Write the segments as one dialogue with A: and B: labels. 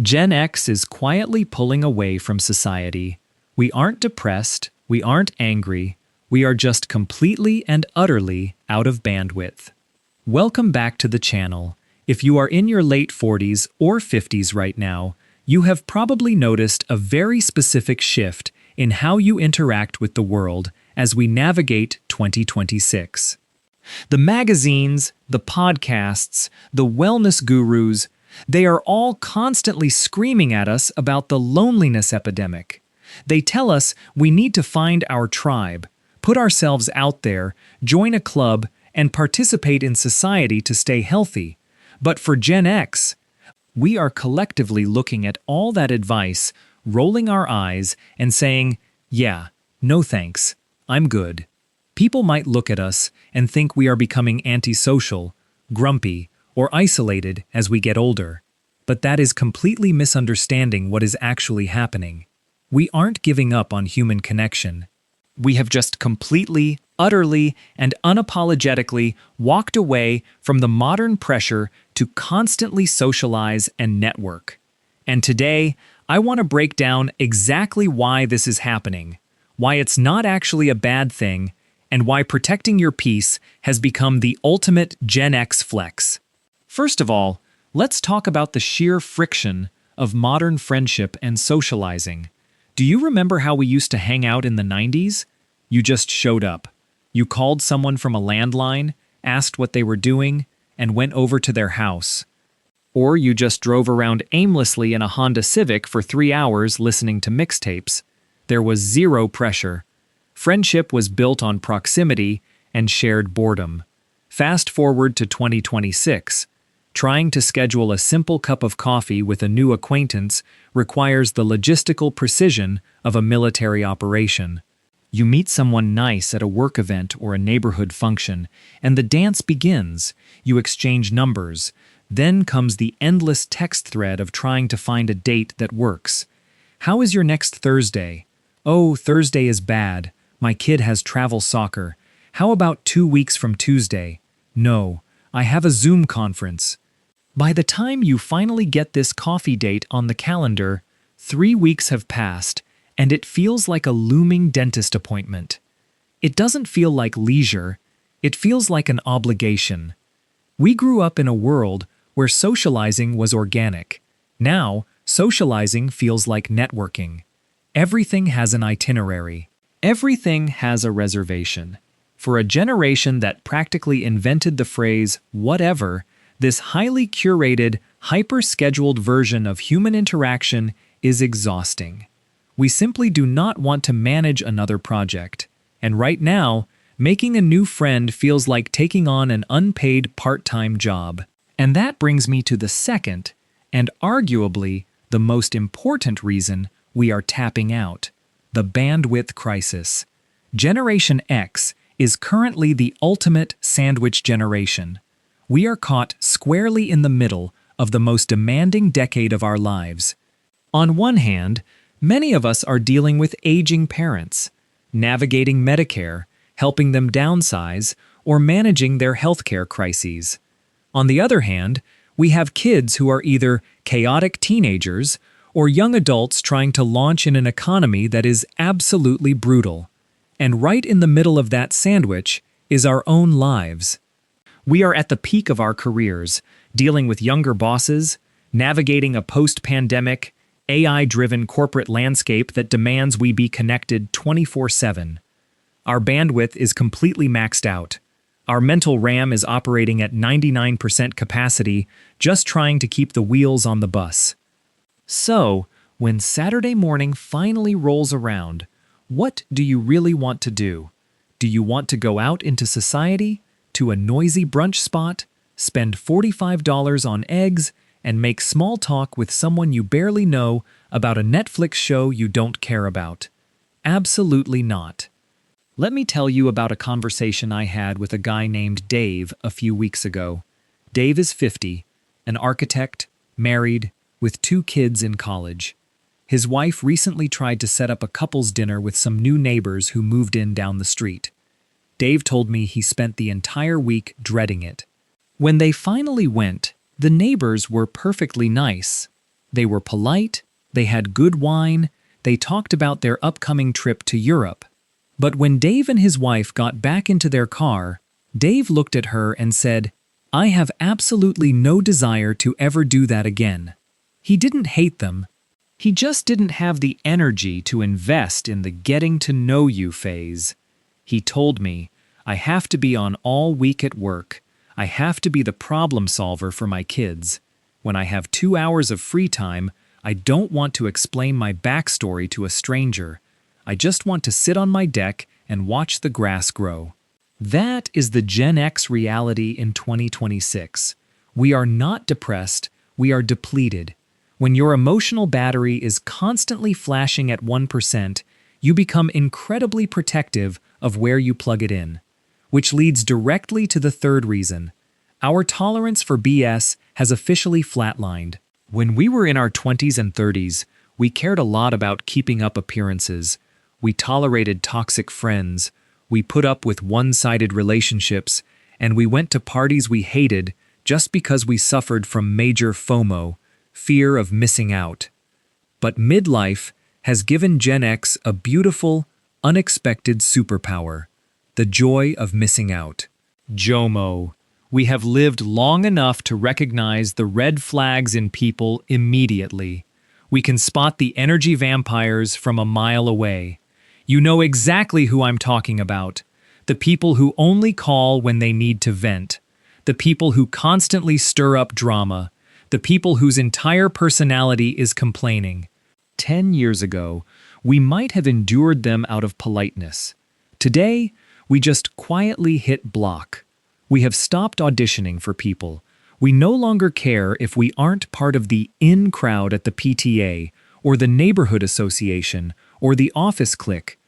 A: Gen X is quietly pulling away from society. We aren't depressed, we aren't angry, we are just completely and utterly out of bandwidth. Welcome back to the channel. If you are in your late 40s or 50s right now, you have probably noticed a very specific shift in how you interact with the world as we navigate 2026. The magazines, the podcasts, the wellness gurus, they are all constantly screaming at us about the loneliness epidemic. They tell us we need to find our tribe, put ourselves out there, join a club, and participate in society to stay healthy. But for Gen X, we are collectively looking at all that advice, rolling our eyes, and saying, yeah, no thanks, I'm good. People might look at us and think we are becoming antisocial, grumpy, or isolated as we get older. But that is completely misunderstanding what is actually happening. We aren't giving up on human connection. We have just completely, utterly, and unapologetically walked away from the modern pressure to constantly socialize and network. And today, I want to break down exactly why this is happening, why it's not actually a bad thing, and why protecting your peace has become the ultimate Gen X flex. First of all, let's talk about the sheer friction of modern friendship and socializing. Do you remember how we used to hang out in the 90s? You just showed up. You called someone from a landline, asked what they were doing, and went over to their house. Or you just drove around aimlessly in a Honda Civic for 3 hours listening to mixtapes. There was zero pressure. Friendship was built on proximity and shared boredom. Fast forward to 2026. Trying to schedule a simple cup of coffee with a new acquaintance requires the logistical precision of a military operation. You meet someone nice at a work event or a neighborhood function, and the dance begins. You exchange numbers. Then comes the endless text thread of trying to find a date that works. How is your next Thursday? Oh, Thursday is bad. My kid has travel soccer. How about 2 weeks from Tuesday? No, I have a Zoom conference. By the time you finally get this coffee date on the calendar, 3 weeks have passed, and it feels like a looming dentist appointment. It doesn't feel like leisure, it feels like an obligation. We grew up in a world where socializing was organic. Now, socializing feels like networking. Everything has an itinerary. Everything has a reservation. For a generation that practically invented the phrase, whatever, this highly curated, hyper-scheduled version of human interaction is exhausting. We simply do not want to manage another project. And right now, making a new friend feels like taking on an unpaid part-time job. And that brings me to the second, and arguably the most important reason we are tapping out: the bandwidth crisis. Generation X is currently the ultimate sandwich generation. We are caught squarely in the middle of the most demanding decade of our lives. On one hand, many of us are dealing with aging parents, navigating Medicare, helping them downsize, or managing their healthcare crises. On the other hand, we have kids who are either chaotic teenagers or young adults trying to launch in an economy that is absolutely brutal. And right in the middle of that sandwich is our own lives. We are at the peak of our careers, dealing with younger bosses, navigating a post-pandemic, AI-driven corporate landscape that demands we be connected 24/7. Our bandwidth is completely maxed out. Our mental RAM is operating at 99% capacity, just trying to keep the wheels on the bus. So, when Saturday morning finally rolls around, what do you really want to do? Do you want to go out into society, to a noisy brunch spot, spend $45 on eggs, and make small talk with someone you barely know about a Netflix show you don't care about? Absolutely not. Let me tell you about a conversation I had with a guy named Dave a few weeks ago. Dave is 50, an architect, married, with 2 kids in college. His wife recently tried to set up a couple's dinner with some new neighbors who moved in down the street. Dave told me he spent the entire week dreading it. When they finally went, the neighbors were perfectly nice. They were polite, they had good wine, they talked about their upcoming trip to Europe. But when Dave and his wife got back into their car, Dave looked at her and said, "I have absolutely no desire to ever do that again." He didn't hate them. He just didn't have the energy to invest in the getting to know you phase. He told me, "I have to be on all week at work. I have to be the problem solver for my kids. When I have 2 hours of free time, I don't want to explain my backstory to a stranger. I just want to sit on my deck and watch the grass grow." That is the Gen X reality in 2026. We are not depressed, we are depleted. When your emotional battery is constantly flashing at 1%, you become incredibly protective of where you plug it in. Which leads directly to the third reason. Our tolerance for BS has officially flatlined. When we were in our 20s and 30s, we cared a lot about keeping up appearances. We tolerated toxic friends. We put up with one-sided relationships, and we went to parties we hated just because we suffered from major FOMO, fear of missing out. But midlife has given Gen X a beautiful, unexpected superpower, the joy of missing out. JOMO. We have lived long enough to recognize the red flags in people immediately. We can spot the energy vampires from a mile away. You know exactly who I'm talking about. The people who only call when they need to vent. The people who constantly stir up drama. The people whose entire personality is complaining. 10 years ago, we might have endured them out of politeness. Today, we just quietly hit block. We have stopped auditioning for people. We no longer care if we aren't part of the in crowd at the PTA, or the neighborhood association, or the office clique.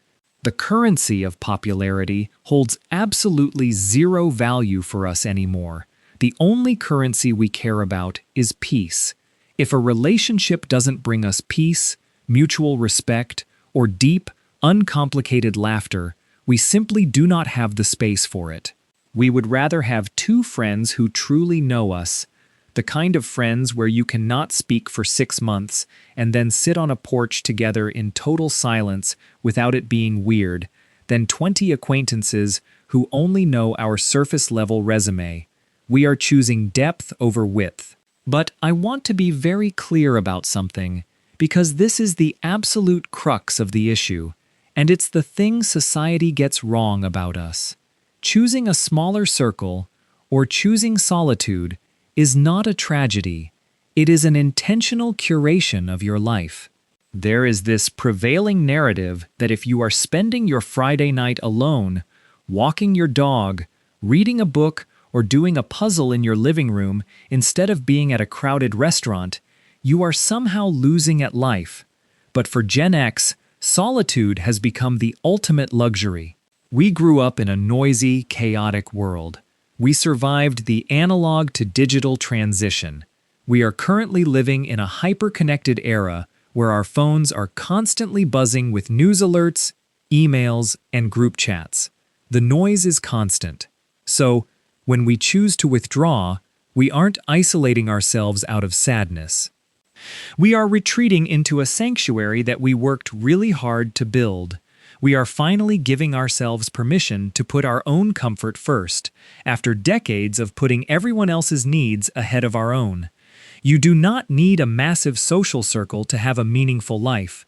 A: The currency of popularity holds absolutely zero value for us anymore. The only currency we care about is peace. If a relationship doesn't bring us peace, mutual respect, or deep, uncomplicated laughter, we simply do not have the space for it. We would rather have 2 friends who truly know us, the kind of friends where you cannot speak for 6 months and then sit on a porch together in total silence without it being weird, than 20 acquaintances who only know our surface-level resume. We are choosing depth over width. But I want to be very clear about something, because this is the absolute crux of the issue, and it's the thing society gets wrong about us. Choosing a smaller circle, or choosing solitude, is not a tragedy. It is an intentional curation of your life. There is this prevailing narrative that if you are spending your Friday night alone, walking your dog, reading a book, or doing a puzzle in your living room instead of being at a crowded restaurant, you are somehow losing at life. But for Gen X, solitude has become the ultimate luxury. We grew up in a noisy, chaotic world. We survived the analog to digital transition. We are currently living in a hyper-connected era where our phones are constantly buzzing with news alerts, emails, and group chats. The noise is constant. So, when we choose to withdraw, we aren't isolating ourselves out of sadness. We are retreating into a sanctuary that we worked really hard to build. We are finally giving ourselves permission to put our own comfort first, after decades of putting everyone else's needs ahead of our own. You do not need a massive social circle to have a meaningful life.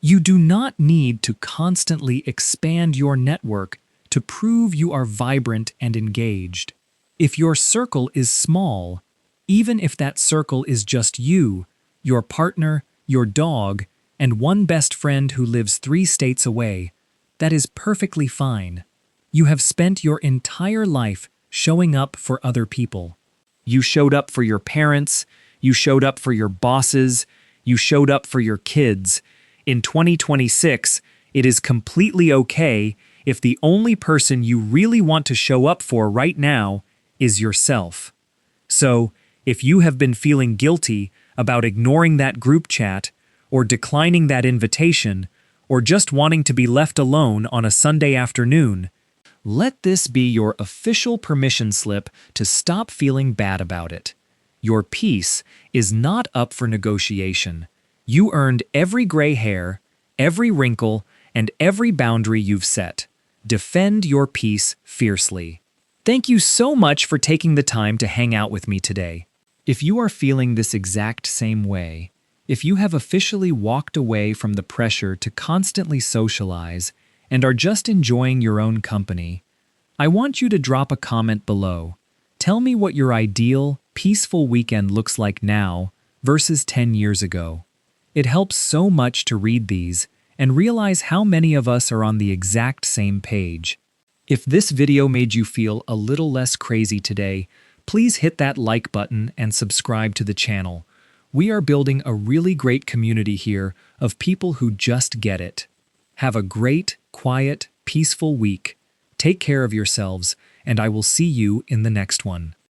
A: You do not need to constantly expand your network to prove you are vibrant and engaged. If your circle is small, even if that circle is just you, your partner, your dog, and one best friend who lives 3 states away, that is perfectly fine. You have spent your entire life showing up for other people. You showed up for your parents, you showed up for your bosses, you showed up for your kids. In 2026, it is completely okay if the only person you really want to show up for right now is yourself. So, if you have been feeling guilty about ignoring that group chat, or declining that invitation, or just wanting to be left alone on a Sunday afternoon, let this be your official permission slip to stop feeling bad about it. Your peace is not up for negotiation. You earned every gray hair, every wrinkle, and every boundary you've set. Defend your peace fiercely. Thank you so much for taking the time to hang out with me today. If you are feeling this exact same way, if you have officially walked away from the pressure to constantly socialize and are just enjoying your own company, I want you to drop a comment below. Tell me what your ideal, peaceful weekend looks like now versus 10 years ago. It helps so much to read these and realize how many of us are on the exact same page. If this video made you feel a little less crazy today, please hit that like button and subscribe to the channel. We are building a really great community here of people who just get it. Have a great, quiet, peaceful week. Take care of yourselves, and I will see you in the next one.